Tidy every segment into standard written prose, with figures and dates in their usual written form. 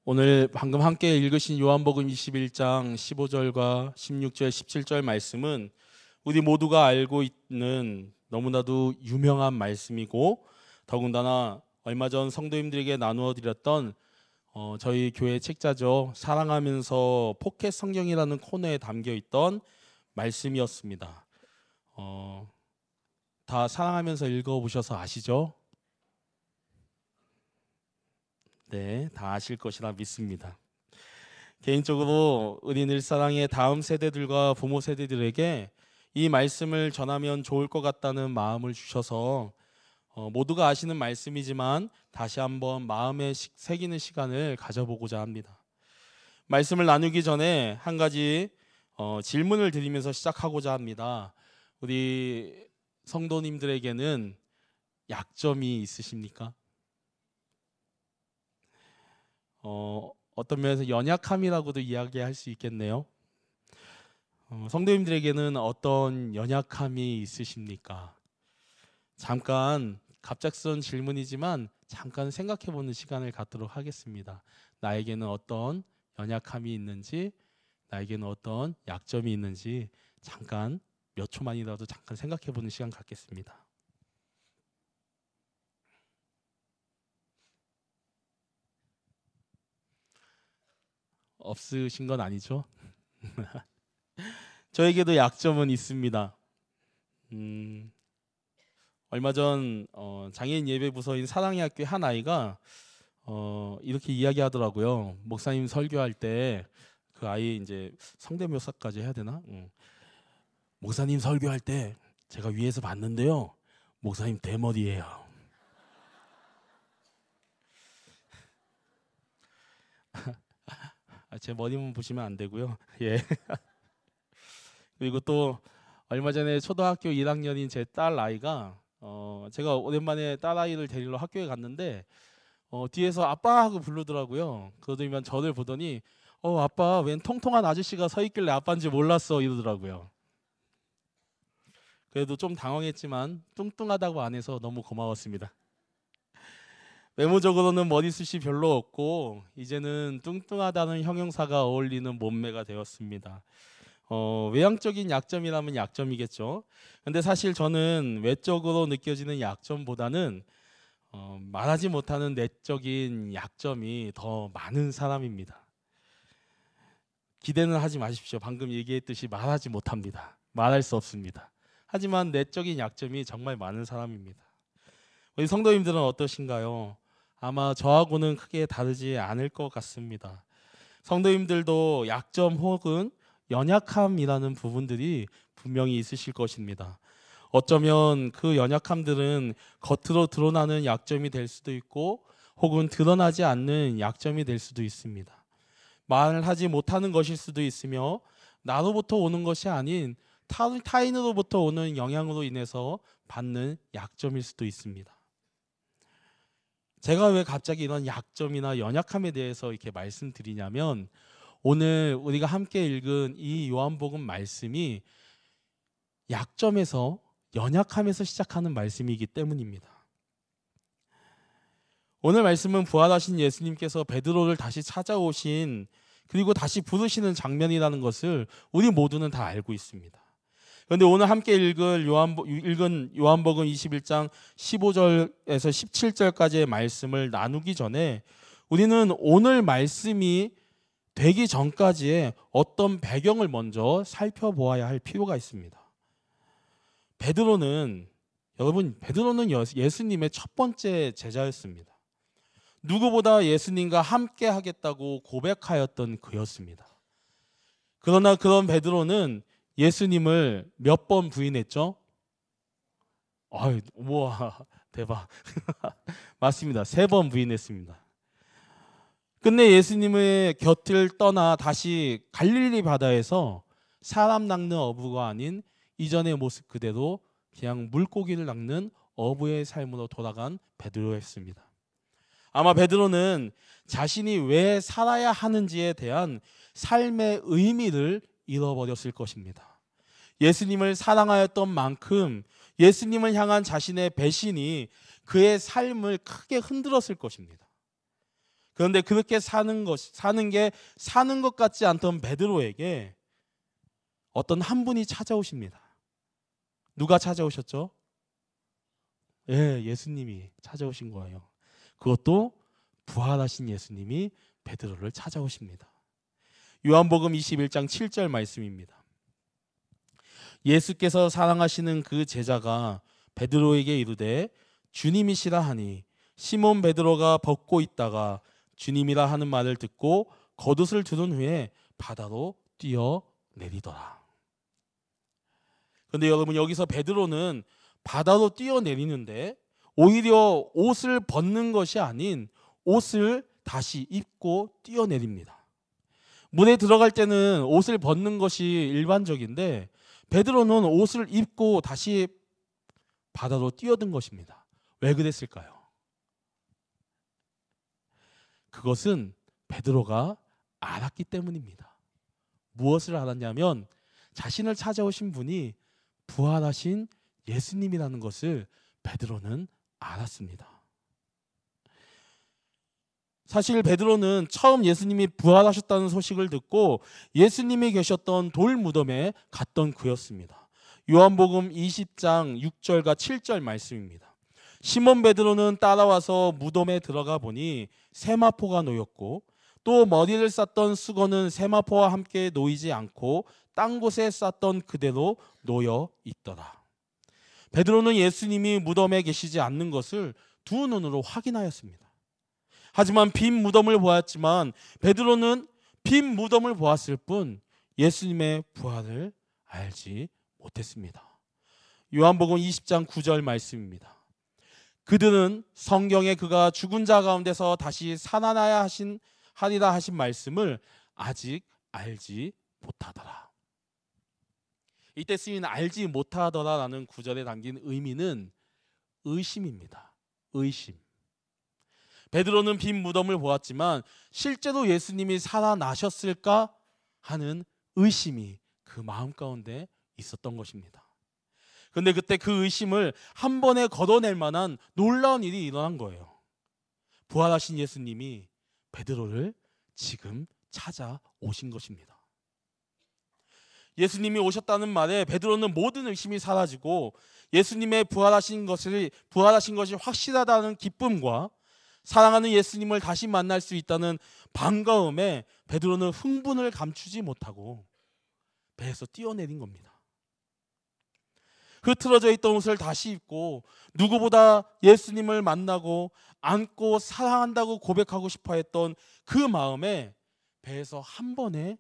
오늘 방금 함께 읽으신 요한복음 21장 15절과 16절, 17절 말씀은 우리 모두가 알고 있는 너무나도 유명한 말씀이고, 더군다나 얼마 전 성도님들에게 나누어 드렸던 저희 교회 책자죠. 사랑하면서 포켓 성경이라는 코너에 담겨 있던 말씀이었습니다. 다 사랑하면서 읽어보셔서 아시죠? 네, 다 아실 것이라 믿습니다. 개인적으로 우리 늘사랑의 다음 세대들과 부모 세대들에게 이 말씀을 전하면 좋을 것 같다는 마음을 주셔서 모두가 아시는 말씀이지만 다시 한번 마음에 새기는 시간을 가져보고자 합니다. 말씀을 나누기 전에 한 가지 질문을 드리면서 시작하고자 합니다. 우리 성도님들에게는 약점이 있으십니까? 어떤 면에서 연약함이라고도 이야기할 수 있겠네요. 성도님들에게는 어떤 연약함이 있으십니까? 잠깐 갑작스러운 질문이지만 잠깐 생각해보는 시간을 갖도록 하겠습니다. 나에게는 어떤 연약함이 있는지, 나에게는 어떤 약점이 있는지 잠깐 몇 초만이라도 잠깐 생각해보는 시간 갖겠습니다. 없으신 건 아니죠? 저에게도 약점은 있습니다. 얼마 전 장애인 예배 부서인 사랑의 학교의 한 아이가 이렇게 이야기하더라고요. 목사님 설교할 때 그 아이 이제 성대묘사까지 해야 되나? 목사님 설교할 때 제가 위에서 봤는데요. 목사님 대머리예요. 제 머리만 보시면 안 되고요. 예. 그리고 또 얼마 전에 초등학교 1학년인 제 딸 아이가 제가 오랜만에 딸 아이를 데리러 학교에 갔는데 뒤에서 아빠 하고 부르더라고요. 그러더니만 저를 보더니 아빠 웬 통통한 아저씨가 서 있길래 아빠인지 몰랐어 이러더라고요. 그래도 좀 당황했지만 뚱뚱하다고 안 해서 너무 고마웠습니다. 외모적으로는 머리숱이 별로 없고 이제는 뚱뚱하다는 형용사가 어울리는 몸매가 되었습니다. 외향적인 약점이라면 약점이겠죠. 근데 사실 저는 외적으로 느껴지는 약점보다는 말하지 못하는 내적인 약점이 더 많은 사람입니다. 기대는 하지 마십시오. 방금 얘기했듯이 말하지 못합니다. 말할 수 없습니다. 하지만 내적인 약점이 정말 많은 사람입니다. 우리 성도님들은 어떠신가요? 아마 저하고는 크게 다르지 않을 것 같습니다. 성도님들도 약점 혹은 연약함이라는 부분들이 분명히 있으실 것입니다. 어쩌면 그 연약함들은 겉으로 드러나는 약점이 될 수도 있고 혹은 드러나지 않는 약점이 될 수도 있습니다. 말을 하지 못하는 것일 수도 있으며 나로부터 오는 것이 아닌 타인으로부터 오는 영향으로 인해서 받는 약점일 수도 있습니다. 제가 왜 갑자기 이런 약점이나 연약함에 대해서 이렇게 말씀드리냐면 오늘 우리가 함께 읽은 이 요한복음 말씀이 약점에서 연약함에서 시작하는 말씀이기 때문입니다. 오늘 말씀은 부활하신 예수님께서 베드로를 다시 찾아오신 그리고 다시 부르시는 장면이라는 것을 우리 모두는 다 알고 있습니다. 그런데 오늘 함께 읽은 요한복음 21장 15절에서 17절까지의 말씀을 나누기 전에 우리는 오늘 말씀이 되기 전까지의 어떤 배경을 먼저 살펴보아야 할 필요가 있습니다. 베드로는 예수님의 첫 번째 제자였습니다. 누구보다 예수님과 함께 하겠다고 고백하였던 그였습니다. 그러나 그런 베드로는 예수님을 몇 번 부인했죠? 우와, 대박. 맞습니다. 3번 부인했습니다. 끝내 예수님의 곁을 떠나 다시 갈릴리 바다에서 사람 낚는 어부가 아닌 이전의 모습 그대로 그냥 물고기를 낚는 어부의 삶으로 돌아간 베드로였습니다. 아마 베드로는 자신이 왜 살아야 하는지에 대한 삶의 의미를 잃어버렸을 것입니다. 예수님을 사랑하였던 만큼 예수님을 향한 자신의 배신이 그의 삶을 크게 흔들었을 것입니다. 그런데 그렇게 사는 것 같지 않던 베드로에게 어떤 한 분이 찾아오십니다. 누가 찾아오셨죠? 예, 예수님이 찾아오신 거예요. 그것도 부활하신 예수님이 베드로를 찾아오십니다. 요한복음 21장 7절 말씀입니다. 예수께서 사랑하시는 그 제자가 베드로에게 이르되 주님이시라 하니 시몬 베드로가 벗고 있다가 주님이라 하는 말을 듣고 겉옷을 두른 후에 바다로 뛰어내리더라. 그런데 여러분, 여기서 베드로는 바다로 뛰어내리는데 오히려 옷을 벗는 것이 아닌 옷을 다시 입고 뛰어내립니다. 물에 들어갈 때는 옷을 벗는 것이 일반적인데 베드로는 옷을 입고 다시 바다로 뛰어든 것입니다. 왜 그랬을까요? 그것은 베드로가 알았기 때문입니다. 무엇을 알았냐면 자신을 찾아오신 분이 부활하신 예수님이라는 것을 베드로는 알았습니다. 사실 베드로는 처음 예수님이 부활하셨다는 소식을 듣고 예수님이 계셨던 돌 무덤에 갔던 그였습니다. 요한복음 20장 6절과 7절 말씀입니다. 시몬 베드로는 따라와서 무덤에 들어가 보니 세마포가 놓였고 또 머리를 쌌던 수건은 세마포와 함께 놓이지 않고 딴 곳에 쌌던 그대로 놓여 있더라. 베드로는 예수님이 무덤에 계시지 않는 것을 두 눈으로 확인하였습니다. 하지만 빈 무덤을 보았지만 베드로는 빈 무덤을 보았을 뿐 예수님의 부활을 알지 못했습니다. 요한복음 20장 9절 말씀입니다. 그들은 성경에 그가 죽은 자 가운데서 다시 살아나야 하리라 하신 말씀을 아직 알지 못하더라. 이때 쓰인 알지 못하더라라는 구절에 담긴 의미는 의심입니다. 의심. 베드로는 빈 무덤을 보았지만 실제로 예수님이 살아나셨을까 하는 의심이 그 마음 가운데 있었던 것입니다. 그런데 그때 그 의심을 한 번에 걷어낼 만한 놀라운 일이 일어난 거예요. 부활하신 예수님이 베드로를 지금 찾아오신 것입니다. 예수님이 오셨다는 말에 베드로는 모든 의심이 사라지고 예수님의 부활하신 것이 확실하다는 기쁨과 사랑하는 예수님을 다시 만날 수 있다는 반가움에 베드로는 흥분을 감추지 못하고 배에서 뛰어내린 겁니다. 흐트러져 있던 옷을 다시 입고 누구보다 예수님을 만나고 안고 사랑한다고 고백하고 싶어 했던 그 마음에 배에서 한 번에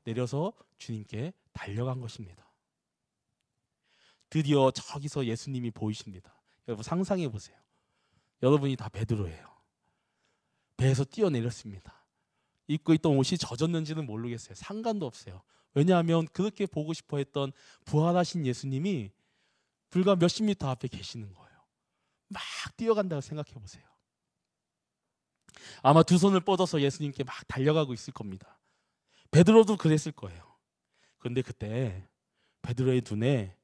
내려서 주님께 달려간 것입니다. 드디어 저기서 예수님이 보이십니다. 여러분 상상해 보세요. 여러분이 다 베드로예요. 배에서 뛰어내렸습니다. 입고 있던 옷이 젖었는지는 모르겠어요. 상관도 없어요. 왜냐하면 그렇게 보고 싶어 했던 부활하신 예수님이 불과 몇십 미터 앞에 계시는 거예요. 막 뛰어간다고 생각해 보세요. 아마 두 손을 뻗어서 예수님께 막 달려가고 있을 겁니다. 베드로도 그랬을 거예요. 그런데 그때 베드로의 눈에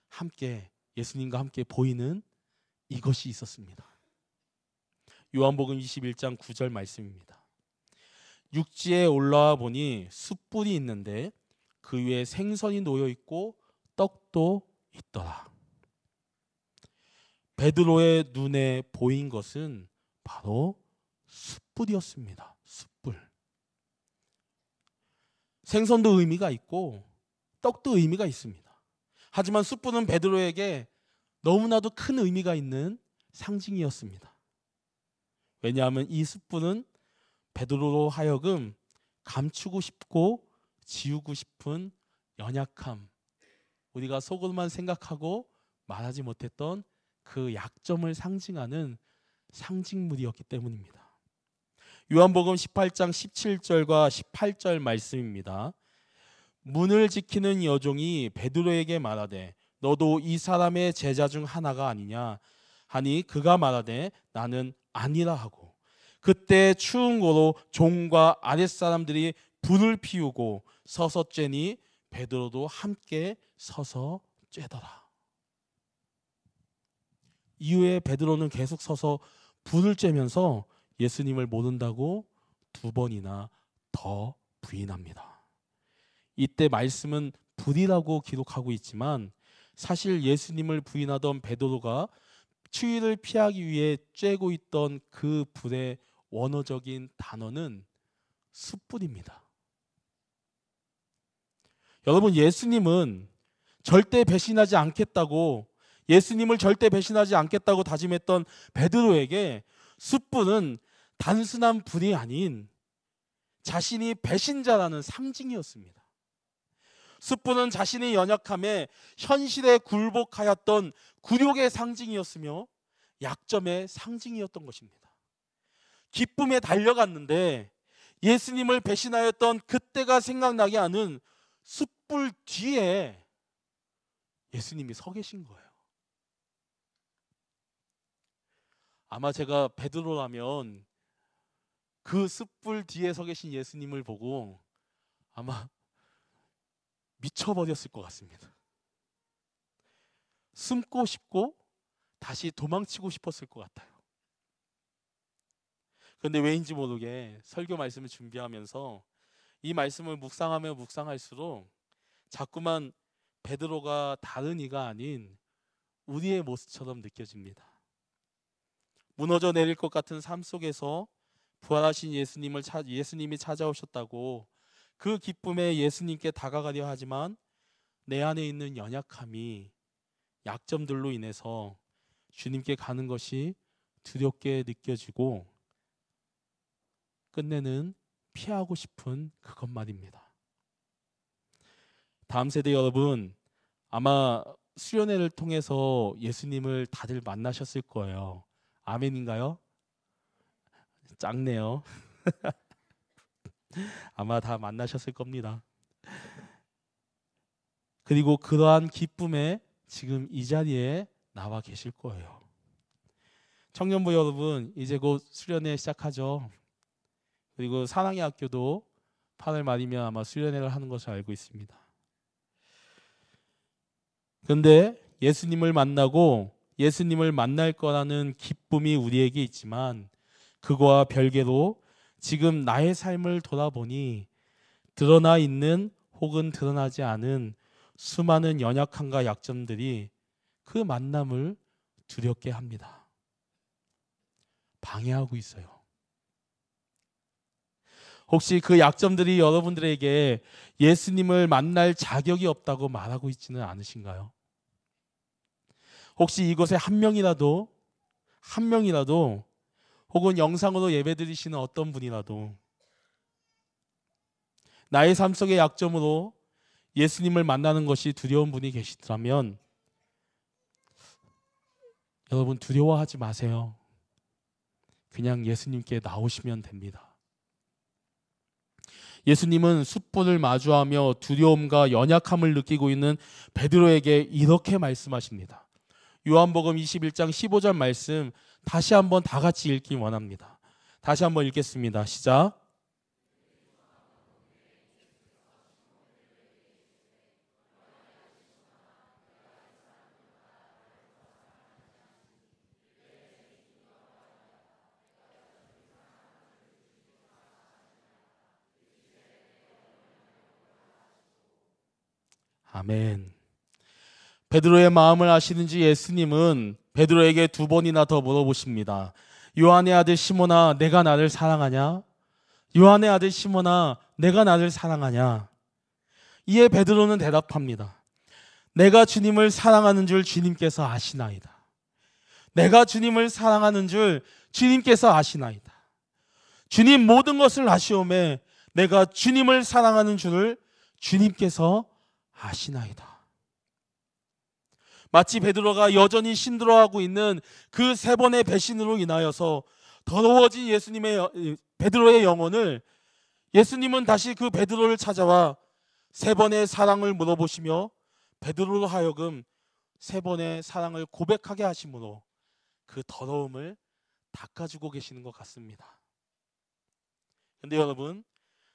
함께 예수님과 함께 보이는 이것이 있었습니다. 요한복음 21장 9절 말씀입니다. 육지에 올라와 보니 숯불이 있는데 그 위에 생선이 놓여 있고 떡도 있더라. 베드로의 눈에 보인 것은 바로 숯불이었습니다. 숯불. 생선도 의미가 있고 떡도 의미가 있습니다. 하지만 숯불은 베드로에게 너무나도 큰 의미가 있는 상징이었습니다. 왜냐하면 이 숯불은 베드로로 하여금 감추고 싶고 지우고 싶은 연약함, 우리가 속으로만 생각하고 말하지 못했던 그 약점을 상징하는 상징물이었기 때문입니다. 요한복음 18장 17절과 18절 말씀입니다. 문을 지키는 여종이 베드로에게 말하되 너도 이 사람의 제자 중 하나가 아니냐 하니 그가 말하되 나는 아니라 하고 그때 추운 고로 종과 아랫사람들이 불을 피우고 서서 쬐니 베드로도 함께 서서 쬐더라. 이후에 베드로는 계속 서서 불을 쬐면서 예수님을 모른다고 2번이나 더 부인합니다. 이때 말씀은 불이라고 기록하고 있지만 사실 예수님을 부인하던 베드로가 추위를 피하기 위해 쬐고 있던 그 불의 원어적인 단어는 숯불입니다. 여러분, 예수님은 절대 배신하지 않겠다고, 예수님을 절대 배신하지 않겠다고 다짐했던 베드로에게 숯불은 단순한 불이 아닌 자신이 배신자라는 상징이었습니다. 숯불은 자신의 연약함에 현실에 굴복하였던 굴욕의 상징이었으며 약점의 상징이었던 것입니다. 기쁨에 달려갔는데 예수님을 배신하였던 그때가 생각나게 하는 숯불 뒤에 예수님이 서 계신 거예요. 아마 제가 베드로라면 그 숯불 뒤에 서 계신 예수님을 보고 아마 미쳐버렸을 것 같습니다. 숨고 싶고 다시 도망치고 싶었을 것 같아요. 그런데 왜인지 모르게 설교 말씀을 준비하면서 이 말씀을 묵상하며 묵상할수록 자꾸만 베드로가 다른 이가 아닌 우리의 모습처럼 느껴집니다. 무너져 내릴 것 같은 삶 속에서 부활하신 예수님이 찾아오셨다고 그 기쁨에 예수님께 다가가려 하지만 내 안에 있는 연약함이, 약점들로 인해서 주님께 가는 것이 두렵게 느껴지고 끝내는 피하고 싶은 그것만입니다. 다음 세대 여러분, 아마 수련회를 통해서 예수님을 다들 만나셨을 거예요. 아멘인가요? 작네요. 아마 다 만나셨을 겁니다. 그리고 그러한 기쁨에 지금 이 자리에 나와 계실 거예요. 청년부 여러분, 이제 곧 수련회 시작하죠. 그리고 사랑의 학교도 8월 말이면 아마 수련회를 하는 것을 알고 있습니다. 그런데 예수님을 만나고 예수님을 만날 거라는 기쁨이 우리에게 있지만 그거와 별개로 지금 나의 삶을 돌아보니 드러나 있는 혹은 드러나지 않은 수많은 연약함과 약점들이 그 만남을 두렵게 합니다. 방해하고 있어요. 혹시 그 약점들이 여러분들에게 예수님을 만날 자격이 없다고 말하고 있지는 않으신가요? 혹시 이곳에 한 명이라도 혹은 영상으로 예배드리시는 어떤 분이라도 나의 삶 속의 약점으로 예수님을 만나는 것이 두려운 분이 계시더라면 여러분, 두려워하지 마세요. 그냥 예수님께 나오시면 됩니다. 예수님은 숯불을 마주하며 두려움과 연약함을 느끼고 있는 베드로에게 이렇게 말씀하십니다. 요한복음 21장 15절 말씀 다시 한번 다 같이 읽기 원합니다. 다시 한번 읽겠습니다. 시작. 아멘. 베드로의 마음을 아시는지 예수님은 베드로에게 2번이나 더 물어보십니다. 요한의 아들 시몬아, 내가 나를 사랑하냐? 요한의 아들 시몬아, 내가 나를 사랑하냐? 이에 베드로는 대답합니다. 내가 주님을 사랑하는 줄 주님께서 아시나이다. 내가 주님을 사랑하는 줄 주님께서 아시나이다. 주님 모든 것을 아시오매 내가 주님을 사랑하는 줄을 주님께서 아시나이다. 마치 베드로가 여전히 신들어하고 있는 그 3번의 배신으로 인하여서 더러워진 베드로의 영혼을 예수님은 다시 그 베드로를 찾아와 3번의 사랑을 물어보시며 베드로로 하여금 3번의 사랑을 고백하게 하심으로 그 더러움을 닦아주고 계시는 것 같습니다. 그런데 여러분,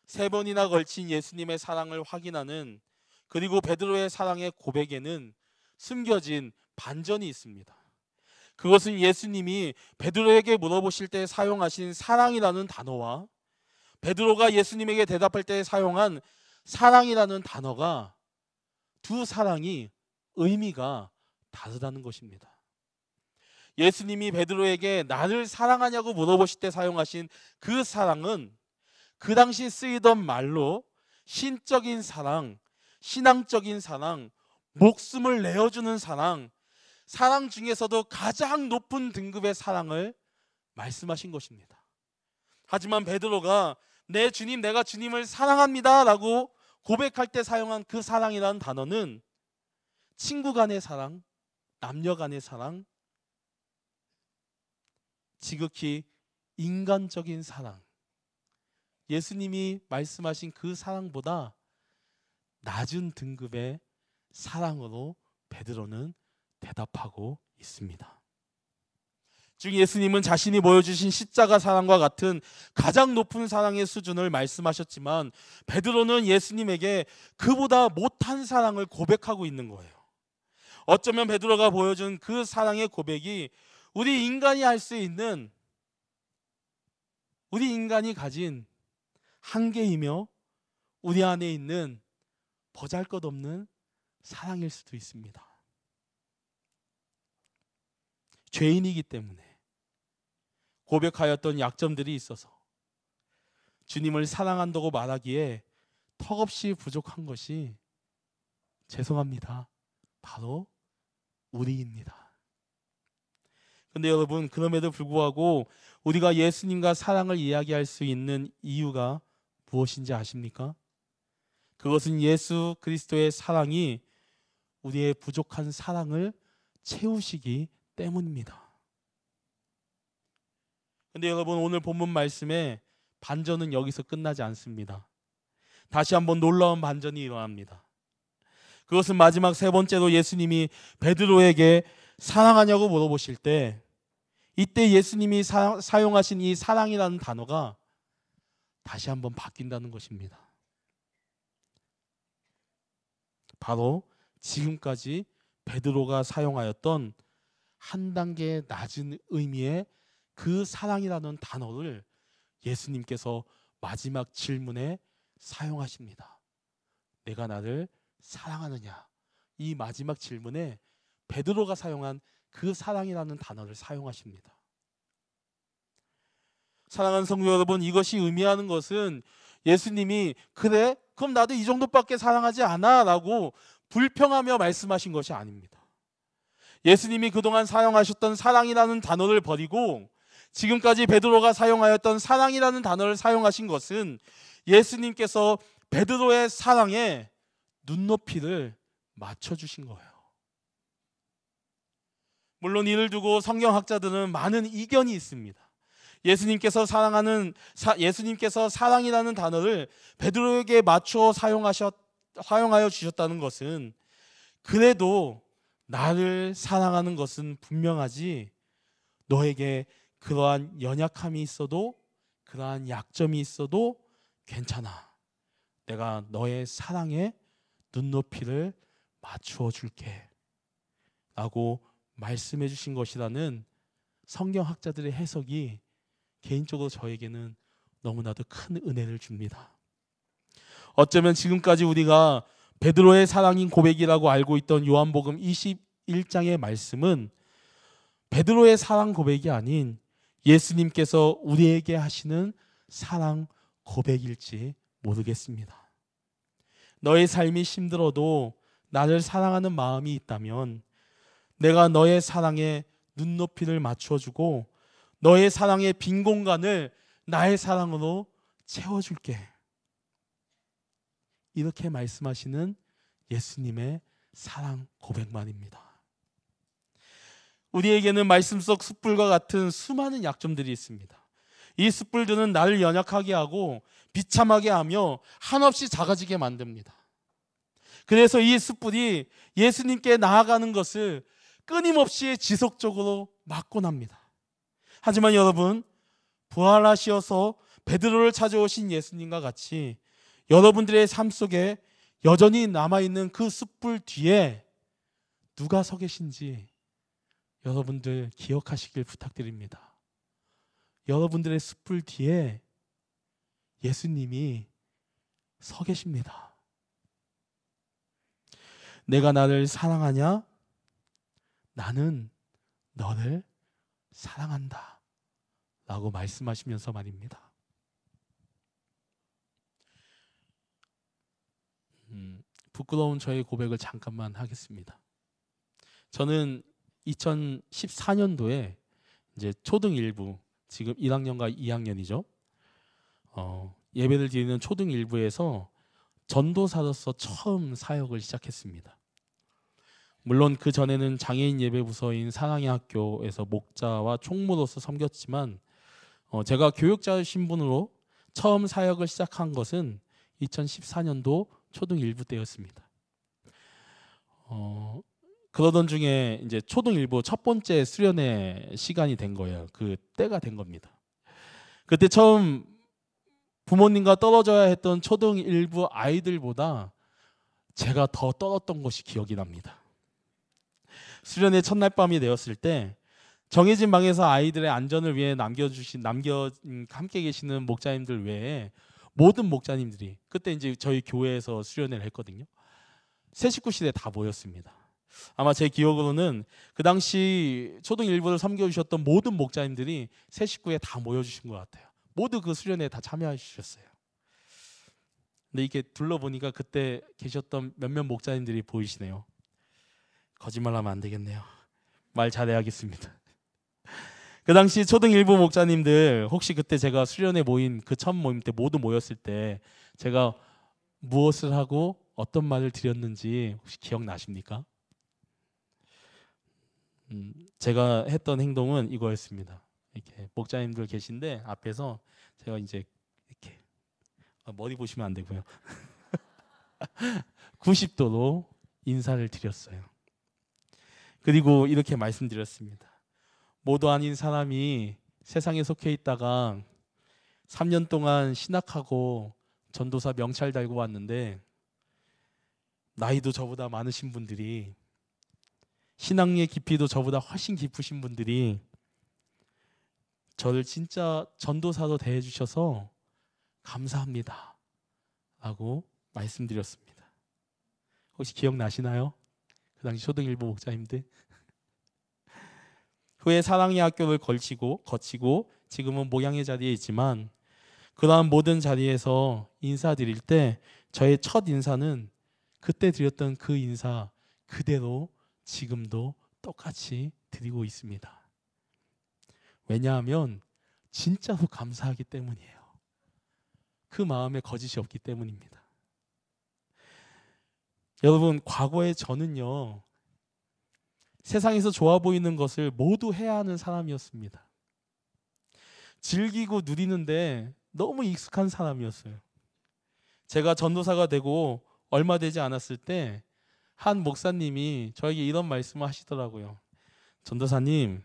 3번이나 걸친 예수님의 사랑을 확인하는, 그리고 베드로의 사랑의 고백에는 숨겨진 반전이 있습니다. 그것은 예수님이 베드로에게 물어보실 때 사용하신 사랑이라는 단어와 베드로가 예수님에게 대답할 때 사용한 사랑이라는 단어가 두 사랑이 의미가 다르다는 것입니다. 예수님이 베드로에게 나를 사랑하냐고 물어보실 때 사용하신 그 사랑은 그 당시 쓰이던 말로 신적인 사랑, 신앙적인 사랑, 목숨을 내어주는 사랑, 사랑 중에서도 가장 높은 등급의 사랑을 말씀하신 것입니다. 하지만 베드로가 내 주님, 내가 주님을 사랑합니다 라고 고백할 때 사용한 그 사랑이라는 단어는 친구 간의 사랑, 남녀 간의 사랑, 지극히 인간적인 사랑, 예수님이 말씀하신 그 사랑보다 낮은 등급의 사랑으로 베드로는 대답하고 있습니다. 즉 예수님은 자신이 보여주신 십자가 사랑과 같은 가장 높은 사랑의 수준을 말씀하셨지만 베드로는 예수님에게 그보다 못한 사랑을 고백하고 있는 거예요. 어쩌면 베드로가 보여준 그 사랑의 고백이 우리 인간이 할 수 있는, 우리 인간이 가진 한계이며 우리 안에 있는 보잘것없는 사랑일 수도 있습니다. 죄인이기 때문에 고백하였던 약점들이 있어서 주님을 사랑한다고 말하기에 턱없이 부족한 것이 죄송합니다. 바로 우리입니다. 근데 여러분, 그럼에도 불구하고 우리가 예수님과 사랑을 이야기할 수 있는 이유가 무엇인지 아십니까? 그것은 예수 그리스도의 사랑이 우리의 부족한 사랑을 채우시기 때문입니다. 근데 여러분, 오늘 본문 말씀에 반전은 여기서 끝나지 않습니다. 다시 한번 놀라운 반전이 일어납니다. 그것은 마지막 세 번째로 예수님이 베드로에게 사랑하냐고 물어보실 때 이때 예수님이 사용하신 이 사랑이라는 단어가 다시 한번 바뀐다는 것입니다. 바로 지금까지 베드로가 사용하였던 한 단계 낮은 의미의 그 사랑이라는 단어를 예수님께서 마지막 질문에 사용하십니다. 내가 나를 사랑하느냐? 이 마지막 질문에 베드로가 사용한 그 사랑이라는 단어를 사용하십니다. 사랑하는 성도 여러분, 이것이 의미하는 것은 예수님이 그래? 그럼 나도 이 정도밖에 사랑하지 않아 라고 불평하며 말씀하신 것이 아닙니다. 예수님이 그동안 사용하셨던 사랑이라는 단어를 버리고 지금까지 베드로가 사용하였던 사랑이라는 단어를 사용하신 것은 예수님께서 베드로의 사랑에 눈높이를 맞춰주신 거예요. 물론 이를 두고 성경학자들은 많은 이견이 있습니다. 예수님께서 사랑이라는 단어를 베드로에게 맞춰 사용하여 주셨다는 것은 그래도 나를 사랑하는 것은 분명하지 너에게 그러한 연약함이 있어도 그러한 약점이 있어도 괜찮아. 내가 너의 사랑에 눈높이를 맞추어 줄게 라고 말씀해 주신 것이라는 성경학자들의 해석이 개인적으로 저에게는 너무나도 큰 은혜를 줍니다. 어쩌면 지금까지 우리가 베드로의 사랑인 고백이라고 알고 있던 요한복음 21장의 말씀은 베드로의 사랑 고백이 아닌 예수님께서 우리에게 하시는 사랑 고백일지 모르겠습니다. 너의 삶이 힘들어도 나를 사랑하는 마음이 있다면 내가 너의 사랑에 눈높이를 맞춰주고 너의 사랑의 빈 공간을 나의 사랑으로 채워줄게. 이렇게 말씀하시는 예수님의 사랑 고백만입니다. 우리에게는 말씀 속 숯불과 같은 수많은 약점들이 있습니다. 이 숯불들은 나를 연약하게 하고 비참하게 하며 한없이 작아지게 만듭니다. 그래서 이 숯불이 예수님께 나아가는 것을 끊임없이 지속적으로 막곤 합니다. 하지만 여러분, 부활하셔서 베드로를 찾아오신 예수님과 같이 여러분들의 삶 속에 여전히 남아있는 그 숯불 뒤에 누가 서 계신지 여러분들 기억하시길 부탁드립니다. 여러분들의 숯불 뒤에 예수님이 서 계십니다. 내가 나를 사랑하냐? 나는 너를 사랑한다 라고 말씀하시면서 말입니다. 부끄러운 저의 고백을 잠깐만 하겠습니다. 저는 2014년도에 이제 초등 1부, 지금 1학년과 2학년이죠. 예배를 드리는 초등 1부에서 전도사로서 처음 사역을 시작했습니다. 물론 그 전에는 장애인 예배부서인 사랑의 학교에서 목자와 총무로서 섬겼지만 제가 교육자 신분으로 처음 사역을 시작한 것은 2014년도 초등 1부 때였습니다. 그러던 중에 이제 초등 1부 첫 번째 수련회 시간이 된 거예요. 그 때가 된 겁니다. 그때 처음 부모님과 떨어져야 했던 초등 1부 아이들보다 제가 더 떨었던 것이 기억이 납니다. 수련회 첫날 밤이 되었을 때 정해진 방에서 아이들의 안전을 위해 함께 계시는 목자님들 외에 모든 목자님들이, 그때 이제 저희 교회에서 수련회를 했거든요. 새 식구실에 다 모였습니다. 아마 제 기억으로는 그 당시 초등 1부를 섬겨주셨던 모든 목자님들이 새 식구에 다 모여주신 것 같아요. 모두 그 수련회에 다 참여해 주셨어요. 근데 이렇게 둘러보니까 그때 계셨던 몇몇 목자님들이 보이시네요. 거짓말하면 안 되겠네요. 말 잘해야겠습니다. 그 당시 초등 1부 목자님들, 혹시 그때 제가 수련회 모인 그 첫 모임 때 모두 모였을 때 제가 무엇을 하고 어떤 말을 드렸는지 혹시 기억나십니까? 제가 했던 행동은 이거였습니다. 이렇게 목자님들 계신데 앞에서 제가 이제 이렇게 머리 보시면 안 되고요. 90도로 인사를 드렸어요. 그리고 이렇게 말씀드렸습니다. 모두 아닌 사람이 세상에 속해 있다가 3년 동안 신학하고 전도사 명찰 달고 왔는데 나이도 저보다 많으신 분들이, 신앙의 깊이도 저보다 훨씬 깊으신 분들이 저를 진짜 전도사로 대해주셔서 감사합니다 라고 말씀드렸습니다. 혹시 기억나시나요? 그 당시 초등 1부 목자님들. 후에 사랑의 학교를 거치고 지금은 목양의 자리에 있지만 그러한 모든 자리에서 인사드릴 때 저의 첫 인사는 그때 드렸던 그 인사 그대로 지금도 똑같이 드리고 있습니다. 왜냐하면 진짜로 감사하기 때문이에요. 그 마음에 거짓이 없기 때문입니다. 여러분, 과거의 저는요, 세상에서 좋아 보이는 것을 모두 해야 하는 사람이었습니다. 즐기고 누리는데 너무 익숙한 사람이었어요. 제가 전도사가 되고 얼마 되지 않았을 때 한 목사님이 저에게 이런 말씀을 하시더라고요. 전도사님,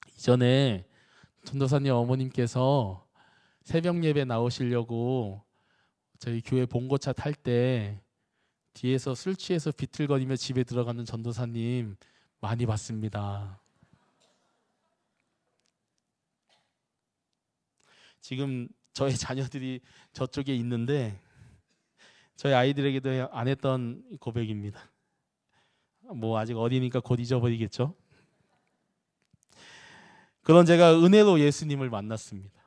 이전에 전도사님 어머님께서 새벽 예배 나오시려고 저희 교회 봉고차 탈 때 뒤에서 술 취해서 비틀거리며 집에 들어가는 전도사님 많이 봤습니다. 지금 저희 자녀들이 저쪽에 있는데 저희 아이들에게도 안 했던 고백입니다. 뭐 아직 어리니까 곧 잊어버리겠죠. 그런 제가 은혜로 예수님을 만났습니다.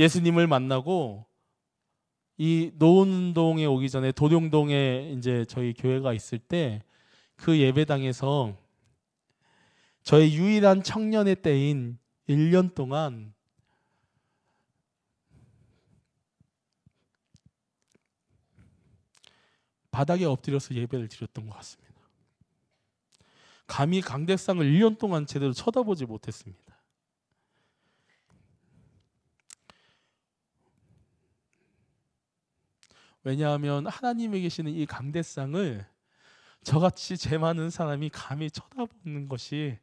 예수님을 만나고 이 노은동에 오기 전에 도룡동에 이제 저희 교회가 있을 때 그 예배당에서 저의 유일한 청년의 때인 1년 동안 바닥에 엎드려서 예배를 드렸던 것 같습니다. 감히 강대상을 1년 동안 제대로 쳐다보지 못했습니다. 왜냐하면 하나님에 계시는 이 강대상을 저같이 죄 많은 사람이 감히 쳐다보는 것이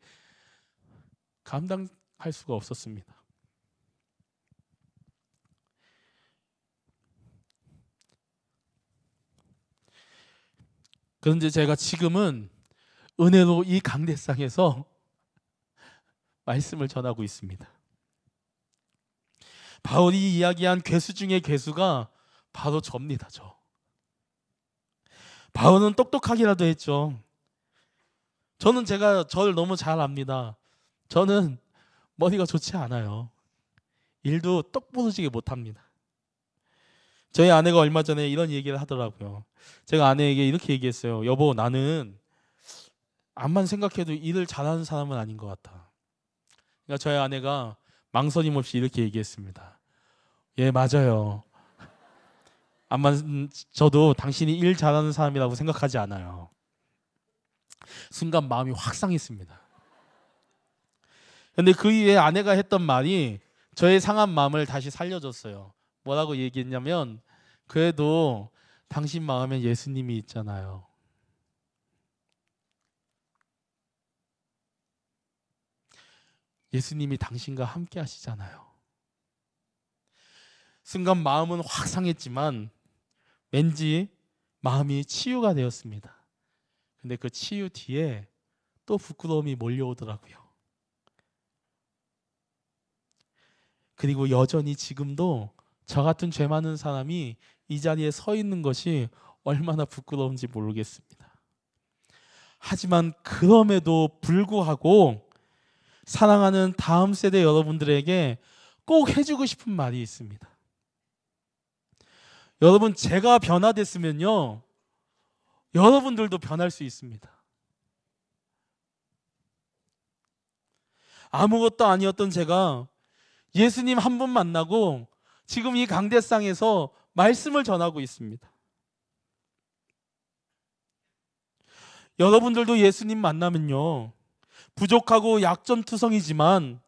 감당할 수가 없었습니다. 그런데 제가 지금은 은혜로 이 강대상에서 말씀을 전하고 있습니다. 바울이 이야기한 괴수 중의 괴수가 바로 저입니다. 저. 바울은 똑똑하기라도 했죠. 저는 저를 너무 잘 압니다. 저는 머리가 좋지 않아요. 일도 똑부러지게 못합니다. 저희 아내가 얼마 전에 이런 얘기를 하더라고요. 제가 아내에게 이렇게 얘기했어요. 여보, 나는 암만 생각해도 일을 잘하는 사람은 아닌 것 같아. 그러니까 저희 아내가 망설임 없이 이렇게 얘기했습니다. 예, 맞아요. 암만 저도 당신이 일 잘하는 사람이라고 생각하지 않아요. 순간 마음이 확 상했습니다. 근데 그 이후에 아내가 했던 말이 저의 상한 마음을 다시 살려줬어요. 뭐라고 얘기했냐면, 그래도 당신 마음에 예수님이 있잖아요. 예수님이 당신과 함께 하시잖아요. 순간 마음은 확 상했지만 왠지 마음이 치유가 되었습니다. 근데 그 치유 뒤에 또 부끄러움이 몰려오더라고요. 그리고 여전히 지금도 저 같은 죄 많은 사람이 이 자리에 서 있는 것이 얼마나 부끄러운지 모르겠습니다. 하지만 그럼에도 불구하고 사랑하는 다음 세대 여러분들에게 꼭 해주고 싶은 말이 있습니다. 여러분, 제가 변화됐으면요, 여러분들도 변할 수 있습니다. 아무것도 아니었던 제가 예수님 한 분 만나고 지금 이 강대상에서 말씀을 전하고 있습니다. 여러분들도 예수님 만나면요, 부족하고 약점투성이지만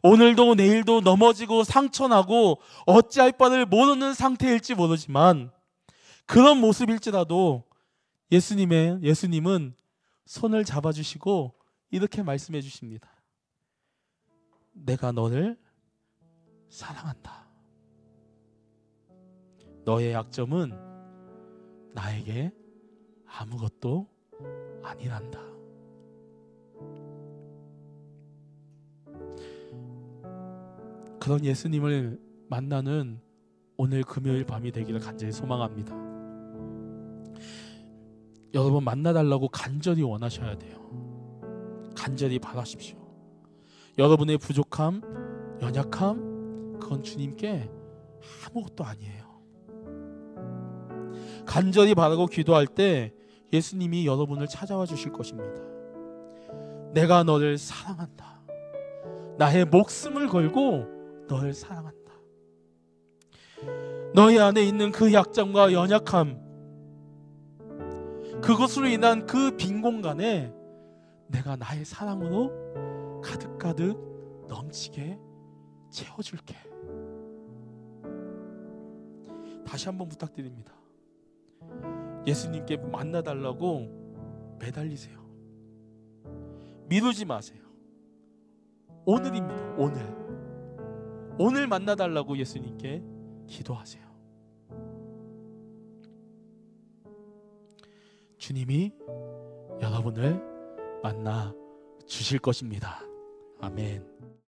오늘도 내일도 넘어지고 상처나고 어찌할 바를 모르는 상태일지 모르지만 그런 모습일지라도 예수님은 손을 잡아주시고 이렇게 말씀해 주십니다. 내가 너를 사랑한다. 너의 약점은 나에게 아무것도 아니란다. 그런 예수님을 만나는 오늘 금요일 밤이 되기를 간절히 소망합니다. 여러분, 만나달라고 간절히 원하셔야 돼요. 간절히 바라십시오. 여러분의 부족함, 연약함, 그건 주님께 아무것도 아니에요. 간절히 바라고 기도할 때 예수님이 여러분을 찾아와 주실 것입니다. 내가 너를 사랑한다. 나의 목숨을 걸고 너를 사랑한다. 너희 안에 있는 그 약점과 연약함, 그것으로 인한 그 빈 공간에 내가 나의 사랑으로 가득가득 넘치게 채워줄게. 다시 한번 부탁드립니다. 예수님께 만나달라고 매달리세요. 미루지 마세요. 오늘입니다. 오늘 만나달라고 예수님께 기도하세요. 주님이 여러분을 만나 주실 것입니다. 아멘.